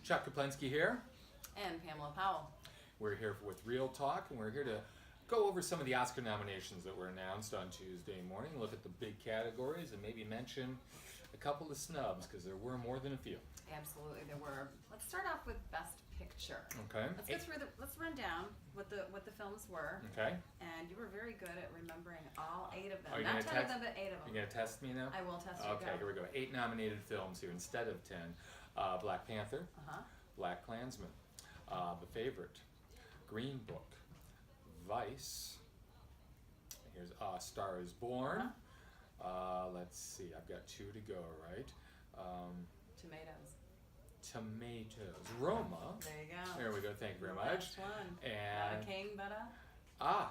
Chuck Kaplinsky here. And Pamela Powell. We're here with Real Talk, and we're here to go over some of the Oscar nominations that were announced on Tuesday morning, look at the big categories, and maybe mention a couple of snubs, because there were more than a few. Absolutely, there were. Let's start off with Best Picture. Okay. Let's go through let's run down what the films were. Okay. And you were very good at remembering all 8 of them. Are you Not gonna 10 of them, but 8 of them. You're going to test me now? I will test you. Okay, here we go. 8 nominated films here instead of 10. Black Panther, Black Klansman, The Favorite, Green Book, Vice, here's Star is Born. Let's see, I've got 2 to go, right? Tomatoes. Tomatoes. Roma. There you go. There we go, thank you very Last much. one. And King Butter.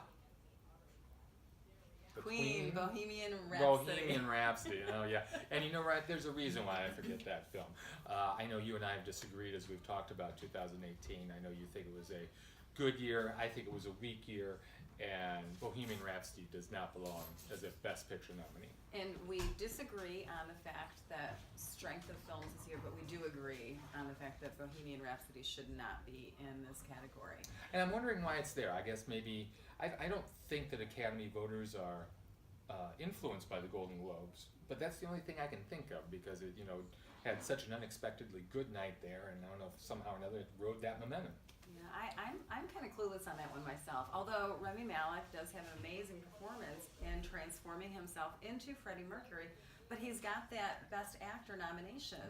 The Queen, Bohemian Rhapsody. Bohemian Rhapsody, oh yeah. And you know what, there's a reason why I forget that film. I know you and I have disagreed as we've talked about 2018. I know you think it was a good year, I think it was a weak year, and Bohemian Rhapsody does not belong as a Best Picture nominee. And we disagree on the fact that strength of films is here, but we do agree on the fact that Bohemian Rhapsody should not be in this category. And I'm wondering why it's there. I guess maybe, I don't think that Academy voters are influenced by the Golden Globes, but that's the only thing I can think of, because it, you know, had such an unexpectedly good night there, and I don't know if somehow or another it rode that momentum. Yeah, I'm kind of clueless on that one myself. Although Rami Malek does have an amazing performance in transforming himself into Freddie Mercury, but he's got that Best Actor nomination,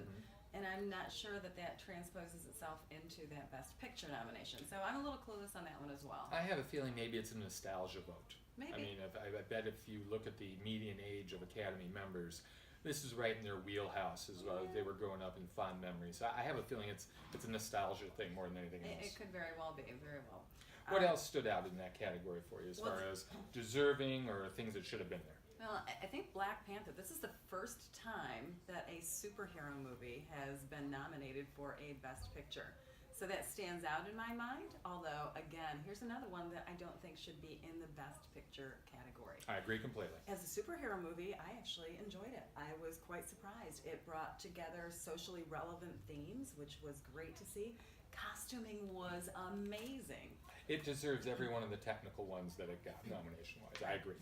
and I'm not sure that that transposes itself into that Best Picture nomination. So I'm a little clueless on that one as well. I have a feeling maybe it's a nostalgia vote. Maybe. I mean, I bet if you look at the median age of Academy members, this is right in their wheelhouse as well. Yeah. They were growing up in fond memories. I have a feeling it's a nostalgia thing more than anything else. It could very well be, very well. What else stood out in that category for you as far as deserving or things that should have been there? Well, I think Black Panther, this is the first time that a superhero movie has been nominated for a Best Picture. So that stands out in my mind, although, again, here's another one that I don't think should be in the Best Picture category. I agree completely. As a superhero movie, I actually enjoyed it. I was quite surprised. It brought together socially relevant themes, which was great to see. Costuming was amazing. It deserves every one of the technical ones that it got nomination-wise. I agree.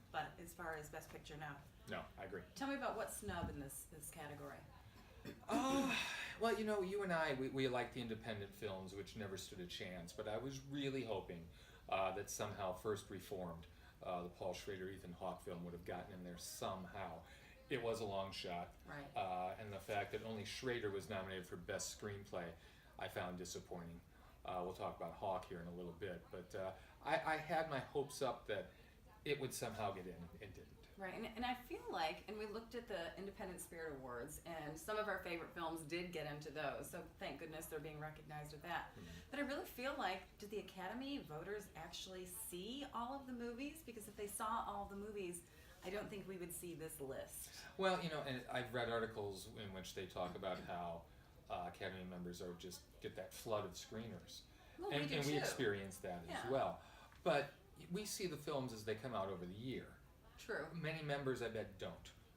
But as far as Best Picture, no. No, I agree. Tell me about what snub in this category. Well, you know, you and I, we like the independent films, which never stood a chance, but I was really hoping that somehow First Reformed, the Paul Schrader, Ethan Hawke film, would have gotten in there somehow. It was a long shot. Right. And the fact that only Schrader was nominated for Best Screenplay, I found disappointing. We'll talk about Hawke here in a little bit, but I had my hopes up that it would somehow get in, and didn't. Right, and I feel like, and we looked at the Independent Spirit Awards, and some of our favorite films did get into those, so thank goodness they're being recognized with that. But I really feel like, did the Academy voters actually see all of the movies? Because if they saw all of the movies, I don't think we would see this list. Well, you know, and I've read articles in which they talk about how Academy members are just get that flood of screeners. Well, and we do we too. experience that as well. But we see the films as they come out over the year. True. Many members, I bet, don't.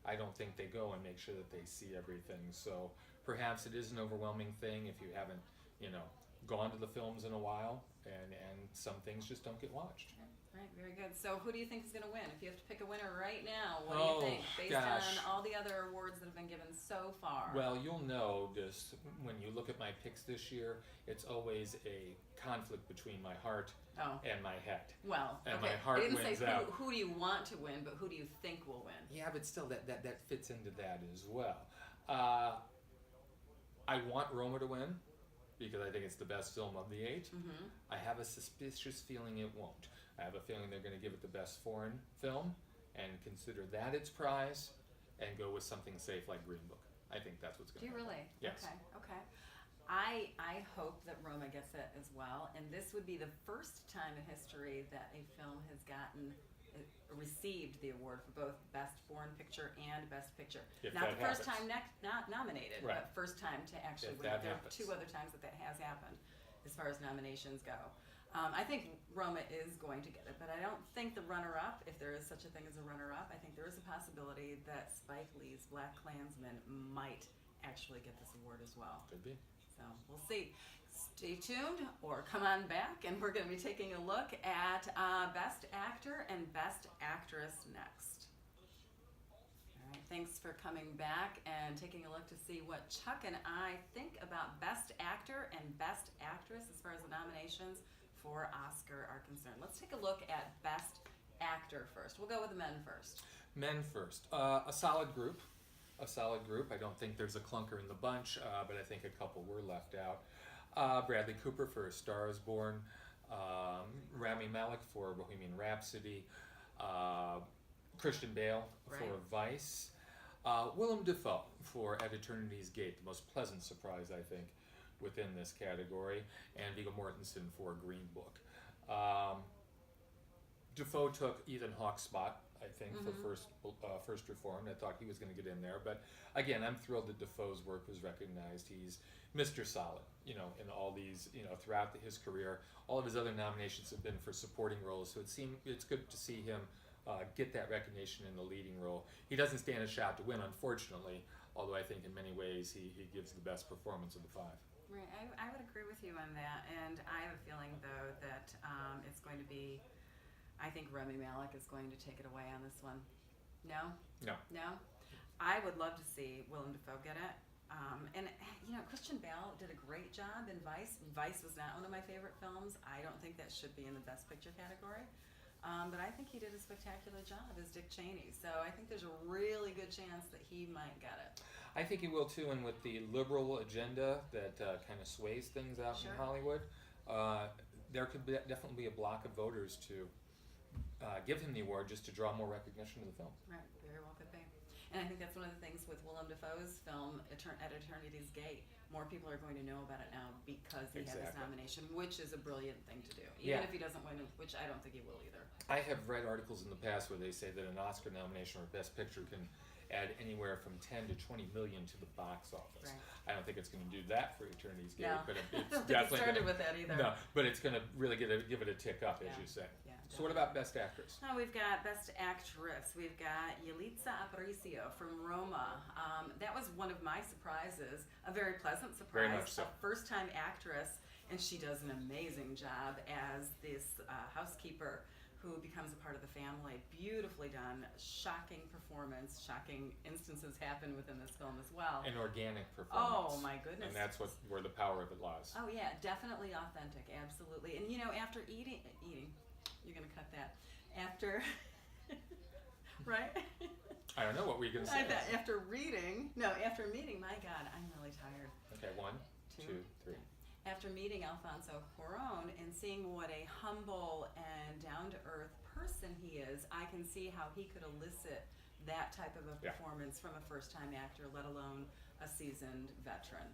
I don't think they go and make sure that they see everything. So perhaps it is an overwhelming thing if you haven't, you know, gone to the films in a while, and some things just don't get watched. Right, very good. So who do you think is going to win? If you have to pick a winner right now, what do you think, based gosh. on all the other awards that have been given so far? Well, you'll know this when you look at my picks this year, it's always a conflict between my heart and my head. Well, and okay. my heart I didn't wins say out. who do you want to win, but who do you think will win? Yeah, but still, that fits into that as well. I want Roma to win, because I think it's the best film of the 8. I have a suspicious feeling it won't. I have a feeling they're going to give it the best foreign film and consider that its prize and go with something safe like Green Book. I think that's what's going to happen. Do you really? Yes. Okay. I hope that Roma gets it as well, and this would be the first time in history that a film has received the award for both Best Foreign Picture and Best Picture. If not that the first happens. time not nominated, Right. but first time to actually If win. that There are happens. 2 other times that has happened as far as nominations go. I think Roma is going to get it, but I don't think the runner-up, if there is such a thing as a runner-up, I think there is a possibility that Spike Lee's Black Klansman might actually get this award as well. Could be. So we'll see. Stay tuned or come on back, and we're going to be taking a look at Best Actor and Best Actress next. All right, thanks for coming back and taking a look to see what Chuck and I think about Best Actor and Best Actress as far as the nominations for Oscar are concerned. Let's take a look at Best Actor first. We'll go with the men first. Men first. A solid group. I don't think there's a clunker in the bunch, but I think a couple were left out. Bradley Cooper for A Star Is Born, Rami Malek for Bohemian Rhapsody, Christian Bale for Vice, Willem Dafoe for At Eternity's Gate, the most pleasant surprise, I think, within this category, and Viggo Mortensen for Green Book. Dafoe took Ethan Hawke's spot, I think, for First Reformed. I thought he was going to get in there, but again, I'm thrilled that Dafoe's work was recognized. He's Mr. Solid, in all these, throughout his career. All of his other nominations have been for supporting roles, so it's good to see him get that recognition in the leading role. He doesn't stand a shot to win, unfortunately, although I think in many ways he gives the best performance of the five. Right, I would agree with you on that, and I have a feeling, though, that it's going to be, I think Rami Malek is going to take it away on this one. No? No? I would love to see Willem Dafoe get it. And Christian Bale did a great job in Vice. Vice was not one of my favorite films. I don't think that should be in the Best Picture category. But I think he did a spectacular job as Dick Cheney. So I think there's a really good chance that he might get it. I think he will too, and with the liberal agenda that kind of sways things out in Hollywood, there could definitely be a block of voters to give him the award just to draw more recognition to the film. Right, very well could be. And I think that's one of the things with Willem Dafoe's film, At Eternity's Gate. More people are going to know about it now because he had this nomination, which is a brilliant thing to do. Even if he doesn't win, which I don't think he will either. I have read articles in the past where they say that an Oscar nomination or Best Picture can add anywhere from 10 to 20 million to the box office. Right. I don't think it's going to do that for Eternity's Gate, but it's I don't definitely think it started with that either. No, but it's going to really give it a tick up, as you say. Yeah. So what about Best Actress? Oh, we've got Best Actress. We've got Yalitza Aparicio from Roma. That was one of my surprises, a very pleasant surprise. Very much so. A first-time actress, and she does an amazing job as this housekeeper who becomes a part of the family. Beautifully done, shocking performance, shocking instances happen within this film as well. An organic performance. Oh my goodness. And that's where the power of it lies. Oh yeah, definitely authentic, absolutely. And after eating, you're gonna cut that. After, right? I don't know, what were you gonna say? After meeting, my God, I'm really tired. Okay, 1, 2, 3. After meeting Alfonso Cuarón and seeing what a humble and down-to-earth person he is, I can see how he could elicit that type of a performance from a first-time actor, let alone a seasoned veteran.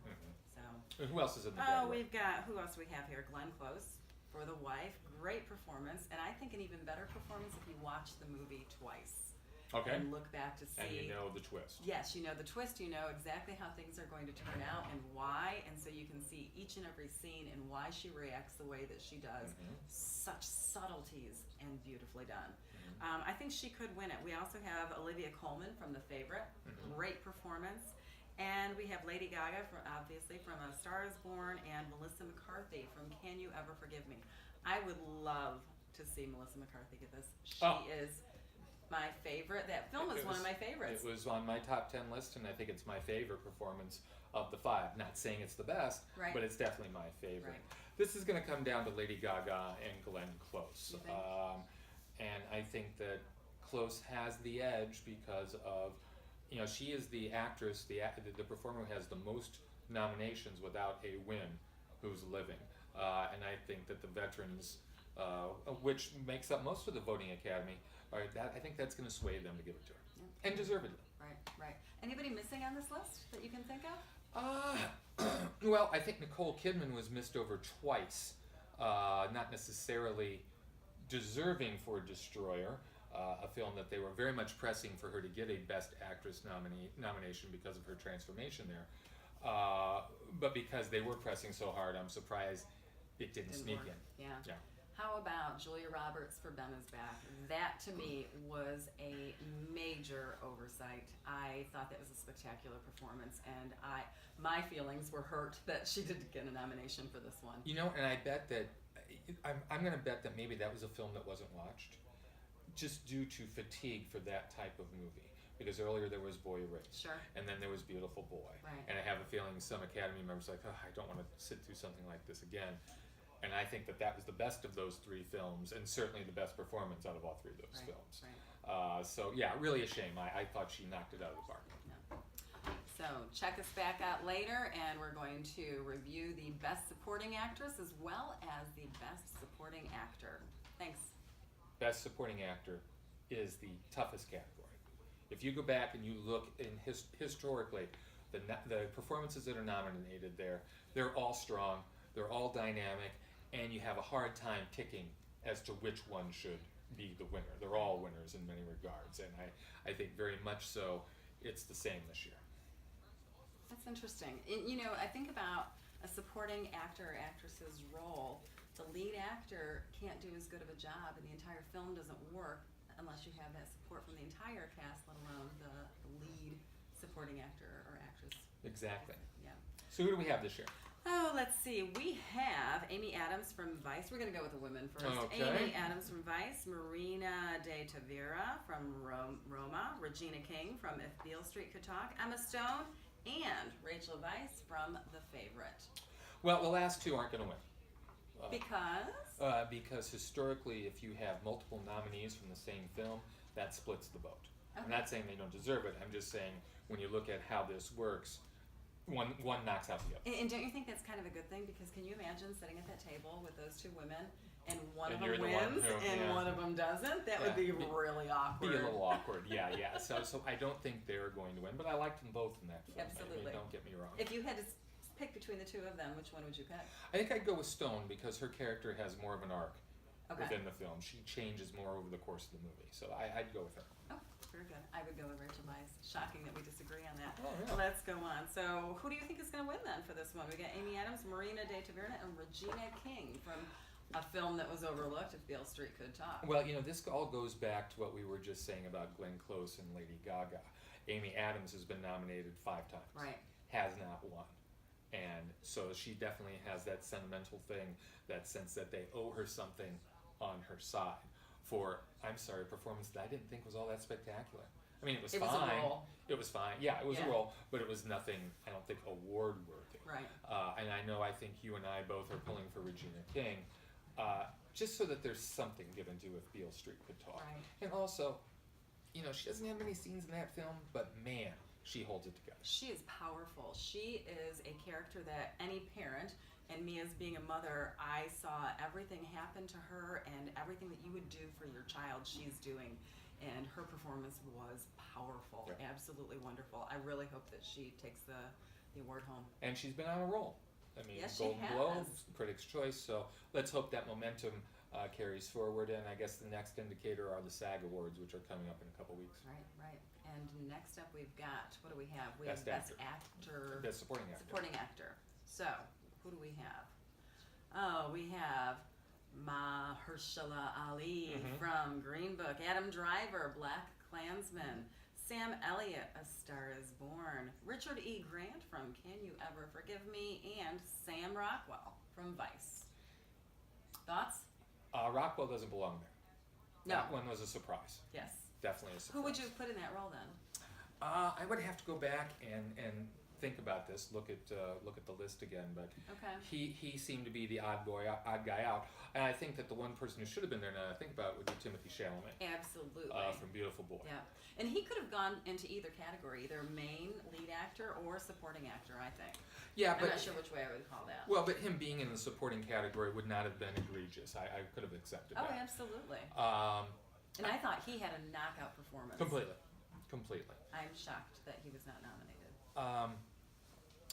So. And who else is in the category? Who else we have here? Glenn Close for The Wife. Great performance, and I think an even better performance if you watch the movie twice. Okay. And look back to see. And you know the twist. Yes, you know the twist. You know exactly how things are going to turn out and why, and so you can see each and every scene and why she reacts the way that she does. Such subtleties and beautifully done. I think she could win it. We also have Olivia Colman from The Favorite. Great performance. And we have Lady Gaga, obviously, from A Star Is Born, and Melissa McCarthy from Can You Ever Forgive Me. I would love to see Melissa McCarthy get this. She is my favorite. That film is one of my favorites. It was on my top 10 list, and I think it's my favorite performance of the 5. Not saying it's the best, but it's definitely my favorite. This is going to come down to Lady Gaga and Glenn Close. And I think that Close has the edge because of, she is the actress, the performer who has the most nominations without a win who's living. And I think that the veterans, which makes up most of the voting academy, I think that's going to sway them to give it to her, and deservedly. Right. Anybody missing on this list that you can think of? Well, I think Nicole Kidman was missed over twice, not necessarily deserving for Destroyer, a film that they were very much pressing for her to get a Best Actress nomination because of her transformation there. But because they were pressing so hard, I'm surprised it didn't sneak in. Yeah. How about Julia Roberts for Ben is Back? That to me was a major oversight. I thought that was a spectacular performance, and my feelings were hurt that she didn't get a nomination for this one. You know, and I bet that I'm going to bet that maybe that was a film that wasn't watched, just due to fatigue for that type of movie. Because earlier there was Boy Erased, Sure. and then there was Beautiful Boy, Right. and I have a feeling some Academy members are like, oh, I don't want to sit through something like this again. And I think that that was the best of those three films, and certainly the best performance out of all three of those Right, films. right. So yeah, really a shame. I thought she knocked it out of the park. Yeah. So check us back out later, and we're going to review the Best Supporting Actress as well as the Best Supporting Actor. Thanks. Best Supporting Actor is the toughest category. If you go back and you look in historically, the performances that are nominated there, they're all strong, they're all dynamic, and you have a hard time picking as to which one should be the winner. They're all winners in many regards, and I think very much so it's the same this year. That's interesting. You know, I think about a supporting actor or actress's role. The lead actor can't do as good of a job, and the entire film doesn't work unless you have that support from the entire cast, let alone the lead supporting actor or actress. Exactly. Yeah. So who do we have this year? Oh, let's see. We have Amy Adams from Vice. We're going to go with the women first. Okay. Amy Adams from Vice, Marina de Tavira from Roma, Regina King from If Beale Street Could Talk, Emma Stone, and Rachel Weisz from The Favorite. Well, the last two aren't going to win. Because historically, if you have multiple nominees from the same film, that splits the vote. Okay. I'm not saying they don't deserve it. I'm just saying when you look at how this works, one knocks out the other. And don't you think that's kind of a good thing? Because can you imagine sitting at that table with those two women and one And of you're them the one wins who- and yeah. one of them doesn't? That would be really awkward. Be a little awkward, yeah. So I don't think they're going to win, but I liked them both in that film. Absolutely. Don't get me wrong. If you had to pick between the two of them, which one would you pick? I think I'd go with Stone because her character has more of an arc Okay. within the film. She changes more over the course of the movie, so I'd go with her. Oh, very good. I would go with Rachel Weisz. Shocking that we disagree on that. Oh, yeah. Let's go on. So, who do you think is going to win then for this one? We got Amy Adams, Marina de Tavira, and Regina King from a film that was overlooked, If Beale Street Could Talk. Well, you know, this all goes back to what we were just saying about Glenn Close and Lady Gaga. Amy Adams has been nominated 5 times. Right. Has not won. And so she definitely has that sentimental thing, that sense that they owe her something on her side for, I'm sorry, a performance that I didn't think was all that spectacular. I mean, it was fine. Was a role. It was fine. Yeah, it was Yeah. a role, but it was nothing, I don't think, award worthy. Right. And I think you and I both are pulling for Regina King, just so that there's something given to If Beale Street Could Talk. Right. And also, you know, she doesn't have many scenes in that film, but man, she holds it together. She is powerful. She is a character that any parent, and me as being a mother, I saw everything happen to her and everything that you would do for your child, she's doing. And her performance was powerful, Yeah. absolutely wonderful. I really hope that she takes the award home. And she's been on a roll. I mean, Yes, she Golden has. Globes, Critics' Choice, so let's hope that momentum carries forward. And I guess the next indicator are the SAG Awards, which are coming up in a couple weeks. Right. And next up we've got, what do we have? We Best have Best Actor. Actor. Best Supporting Actor. Supporting Actor. So, who do we have? Oh, we have Mahershala Ali Mhm. from Green Book, Adam Driver, Black Klansman, Sam Elliott, A Star Is Born, Richard E. Grant from Can You Ever Forgive Me, and Sam Rockwell from Vice. Thoughts? Rockwell doesn't belong there. No. That one was a surprise. Yes. Definitely a surprise. Who would you put in that role then? I would have to go back and think about this. Look at the list again, but Okay. he seemed to be the odd guy out. And I think that the one person who should have been there, now that I think about it, would be Timothy Chalamet Absolutely. from Beautiful Boy. Yeah, and he could have gone into either category, either main lead actor or supporting actor, I think. Yeah, I'm but not sure which way I would call that. well, but him being in the supporting category would not have been egregious. I could have accepted Oh, that. absolutely. Um, And I thought he had a knockout performance. completely. I'm shocked that he was not nominated.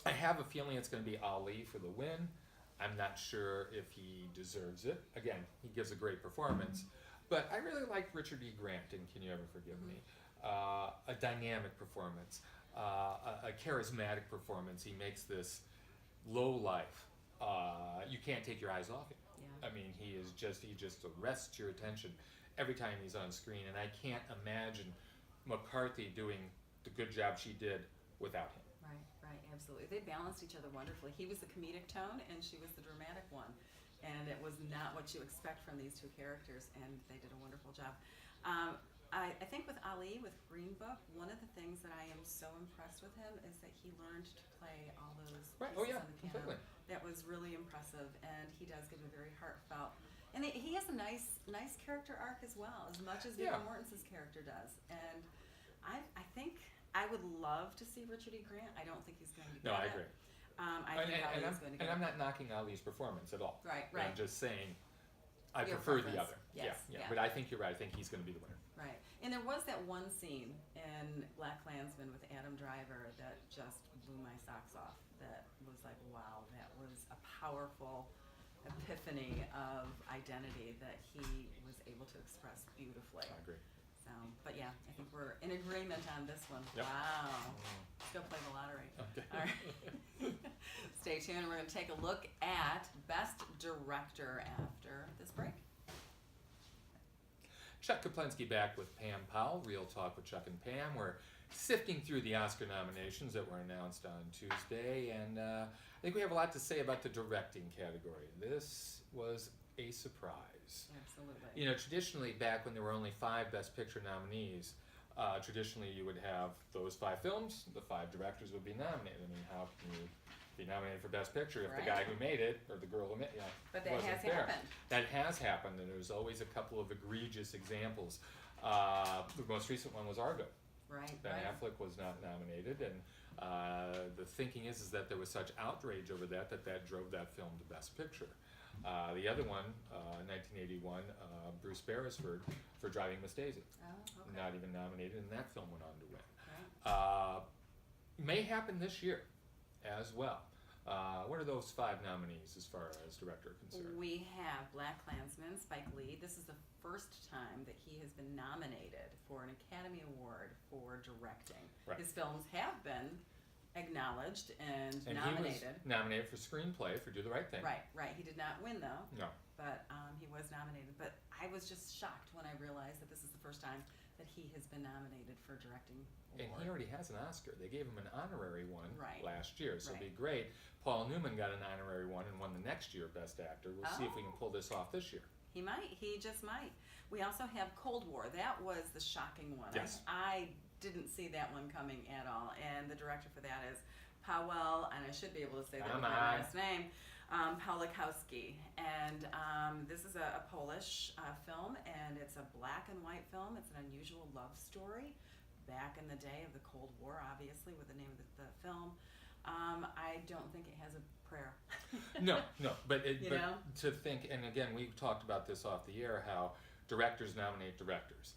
I have a feeling it's going to be Ali for the win. I'm not sure if he deserves it. Again, he gives a great performance, but I really like Richard E. Grant in Can You Ever Forgive Me? A dynamic performance, a charismatic performance. He makes this low life, you can't take your eyes off him. Yeah. I mean, he just arrests your attention every time he's on screen, and I can't imagine McCarthy doing the good job she did without him. Right, absolutely. They balanced each other wonderfully. He was the comedic tone, and she was the dramatic one. And it was not what you expect from these two characters, and they did a wonderful job. I think with Ali, with Green Book, one of the things that I am so impressed with him is that he learned to play all those Right. pieces Oh yeah, on the piano. completely. That was really impressive, and he does give a very heartfelt. And he has a nice character arc as well, as much as Viggo Yeah. Mortensen's character does. And I think I would love to see Richard E. Grant. I don't think he's going to get No, I it. agree. I think Ali is going to get And I'm it. not knocking Ali's performance at all. Right. I'm just saying I Your prefer the preference. other. Yes, Yeah. yeah. But I think you're right. I think he's going to be the winner. Right. And there was that one scene in Black Klansman with Adam Driver that just blew my socks off. That was like, wow, that was a powerful epiphany of identity that he was able to express beautifully. I agree. So, but yeah, I think we're in agreement on this one. Yep. Wow. Let's go play the lottery. Okay. All right. Stay tuned. We're going to take a look at Best Director after this break. Chuck Kaplinsky back with Pam Powell. Real Talk with Chuck and Pam. We're sifting through the Oscar nominations that were announced on Tuesday, and I think we have a lot to say about the directing category. This was a surprise. Absolutely. You know, traditionally, back when there were only 5 Best Picture nominees, traditionally you would have those 5 films, the 5 directors would be nominated. I mean, how can you be nominated for Best Picture if the guy Right. who made it, or the girl who made it, But that wasn't has there? happened. That has happened, and there's always a couple of egregious examples. The most recent one was Argo. Right. Ben right. Affleck was not nominated, and the thinking is that there was such outrage over that drove that film to Best Picture. The other one, 1981, Bruce Beresford for Driving Miss Daisy, Oh, okay. not even nominated, and that film went on to win. Right. May happen this year as well. What are those 5 nominees as far as director concerned? We have Black Klansman, Spike Lee. This is the first time that he has been nominated for an Academy Award for directing. Right. His films have been acknowledged and And nominated. he was nominated for screenplay for Do the Right Thing. Right. He did not win though, No. but he was nominated. But I was just shocked when I realized that this is the first time that he has been nominated for directing And award. he already has an Oscar. They gave him an honorary one Right. last year, so it'd Right. be great. Paul Newman got an honorary one and won the next year Best Actor. We'll see if we can Oh. pull this off this year. He might. He just might. We also have Cold War. That was the shocking one. Yes. I didn't see that one coming at all. And the director for that is Powell, and I should be able to say that with my last name, Pawlikowski. And this is a Polish film, and it's a black and white film. It's an unusual love story back in the day of the Cold War, obviously, with the name of the film. I don't think it has a prayer. No, but You know? to think, and again, we've talked about this off the air, how directors nominate directors,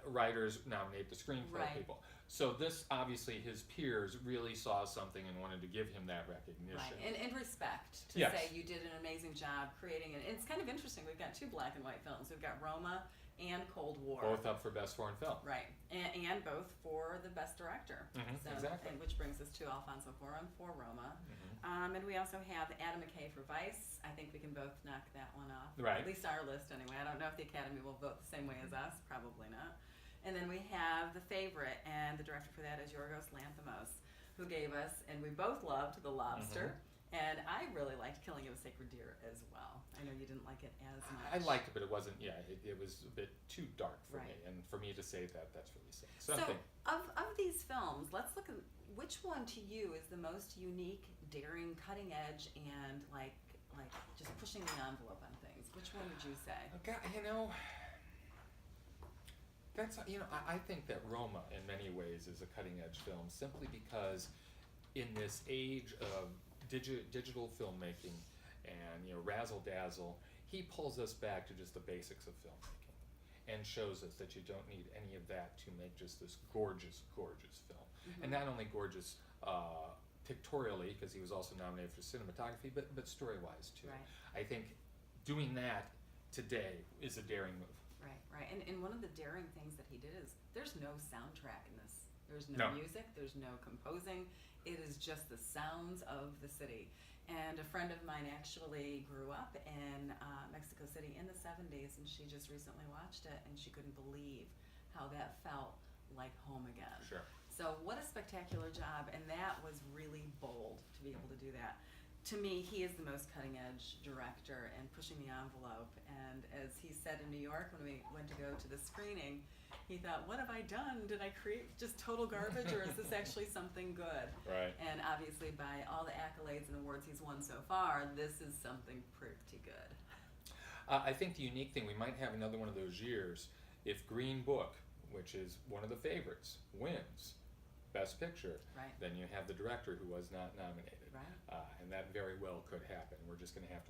writers nominate the screenplay Right. people. So this, obviously, his peers really saw something and wanted to give him that recognition. Right, and respect to Yes. say you did an amazing job creating it. It's kind of interesting. We've got 2 black and white films. We've got Roma and Cold War. Both up for Best Foreign Film. Right, and both for the best director. Exactly. And which brings us to Alfonso Cuarón for Roma. Mhm. And we also have Adam McKay for Vice. I think we can both knock that one off. Right. At least our list anyway. I don't know if the Academy will vote the same way as us. Probably not. And then we have The Favorite, and the director for that is Yorgos Lanthimos, who gave us, and we both loved, The Lobster. And I really liked Killing of a Sacred Deer as well. I know you didn't like it as much. I liked it, but it wasn't. Yeah, it was a bit too dark for Right. me, and for me to say that, that's really saying So, something. of these films, let's look at which one to you is the most unique, daring, cutting edge, and like just pushing the envelope on things. Which one would you say? Okay, that's I think that Roma, in many ways, is a cutting edge film simply because, in this age of digital filmmaking and razzle dazzle, he pulls us back to just the basics of filmmaking and shows us that you don't need any of that to make just this gorgeous, gorgeous film. And not only gorgeous pictorially, because he was also nominated for cinematography, but story-wise too. Right. I think doing that today is a daring move. Right. And one of the daring things that he did is there's no soundtrack in this. There's No. music. There's no composing. It is just the sounds of the city. And a friend of mine actually grew up in Mexico City in the 70s, and she just recently watched it, and she couldn't believe how that felt like home again. Sure. So what a spectacular job, and that was really bold to be able to do that. To me, he is the most cutting-edge director and pushing the envelope. And as he said in New York when we went to go to the screening, he thought, what have I done? Did I create just total garbage, or is this actually something good? Right. And obviously, by all the accolades and awards he's won so far, this is something pretty good. I think the unique thing, we might have another one of those years if Green Book, which is one of the favorites, wins Best Picture, Right. then you have the director who was not nominated. Right. And that very well could happen. We're just going to have to